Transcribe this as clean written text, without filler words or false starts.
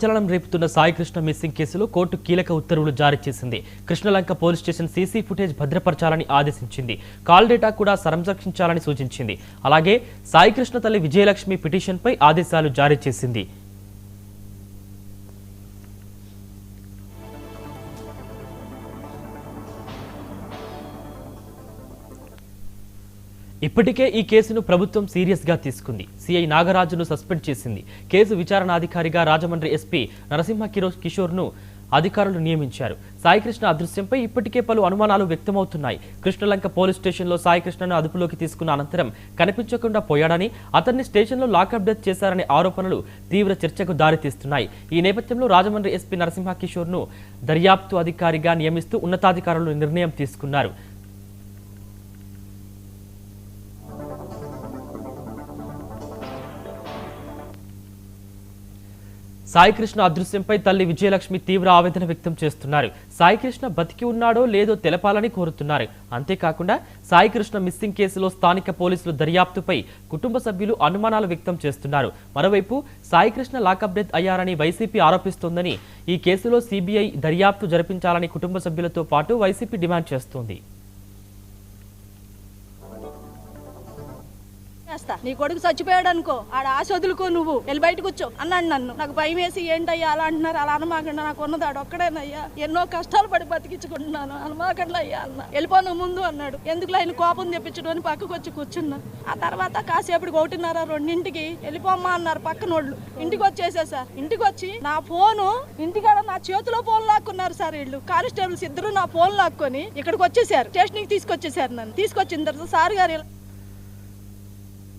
చలనం రేపుతున్న సాయి కృష్ణ మిస్సింగ్ కేసులో కోర్టు కీలక ఉత్తర్వులు జారీ చేసింది. Krishnalanka police station CC footage భద్రపరచాలని ఆదేశించింది. కాల్ డేటా కూడా సంరక్షించాలని సూచించింది. అలాగే సాయి కృష్ణ తల్లి విజయలక్ష్మి పిటిషన్పై ఆదేశాలు జారీ చేసింది. ఇప్పటికే ఈ కేసును ప్రభుత్వం సీరియస్ గా తీసుకుంది. సిఐ నాగరాజును సస్పెండ్ చేసింది. కేసు విచారణాధికారిగా రాజమండ్రి ఎస్పీ నరసింహ కిషోర్ ను అధికారులు నియమించారు. సాయికృష్ణ అదృశ్యంపై ఇప్పటికే పలు అనుమానాలు వ్యక్తమవుతున్నాయి. కృష్ణలంక పోలీస్ స్టేషన్లో సాయికృష్ణను అదుపులోకి తీసుకున్న అనంతరం కనిపించకుండా పోయాడని, అతన్ని స్టేషన్లో లాకప్ డెత్ చేశారనే ఆరోపణలు తీవ్ర చర్చకు దారితీస్తున్నాయి. ఈ నేపథ్యంలో రాజమండ్రి ఎస్పీ నరసింహ కిషోర్ ను దర్యాప్తు అధికారిగా నియమిస్తూ ఉన్నతాధికారులు నిర్ణయం తీసుకున్నారు. సాయికృష్ణ అదృశ్యంపై తల్లి విజయలక్ష్మి తీవ్ర ఆవేదన వ్యక్తం చేస్తున్నారు. సాయికృష్ణ బతికి ఉన్నాడో లేదో తెలపాలని కోరుతున్నారు. అంతేకాకుండా సాయికృష్ణ మిస్సింగ్ కేసులో స్థానిక పోలీసులు దర్యాప్తుపై కుటుంబ సభ్యులు అనుమానాలు వ్యక్తం చేస్తున్నారు. మరోవైపు సాయికృష్ణ లాకప్ డెత్ అయ్యారని వైసీపీ ఆరోపిస్తోందని, ఈ కేసులో సిబిఐ దర్యాప్తు జరిపించాలని కుటుంబ సభ్యులతో పాటు వైసీపీ డిమాండ్ చేస్తోంది. నీ కొడుకు చచ్చిపోయాడు అనుకో, ఆడ ఆశ వదులుకో, నువ్వు వెళ్ళి బయటకు వచ్చో అన్నాడు నన్ను. నాకు భయం వేసి ఏంటయ్యా అలా అంటున్నారు, అలా అనమాకండి, నాకు ఉన్నది ఆడు ఒక్కడేనయ్యా, ఎన్నో కష్టాలు పడి బతికించుకుంటున్నాను, అనమాకండి అయ్యా అన్న. వెళ్ళిపో నువ్వు ముందు అన్నాడు. ఎందుకు ఆయన కోపం తెప్పించడం అని పక్కకు వచ్చి కూర్చున్నా. ఆ తర్వాత కాసేపటికి 1:30-2 వెళ్ళిపోమ్మా అన్నారు పక్కనోళ్ళు. ఇంటికి వచ్చేసా సార్. ఇంటికి వచ్చి నా ఫోను ఇంటికాడ నా చేతిలో ఫోన్ లాక్కున్నారు సార్. వీళ్ళు కానిస్టేబుల్స్ ఇద్దరు నా ఫోన్ లాక్కొని ఇక్కడికి వచ్చేసారు. స్టేషన్కి తీసుకొచ్చేసారు. నన్ను తీసుకొచ్చిన తర్వాత సార్ గారు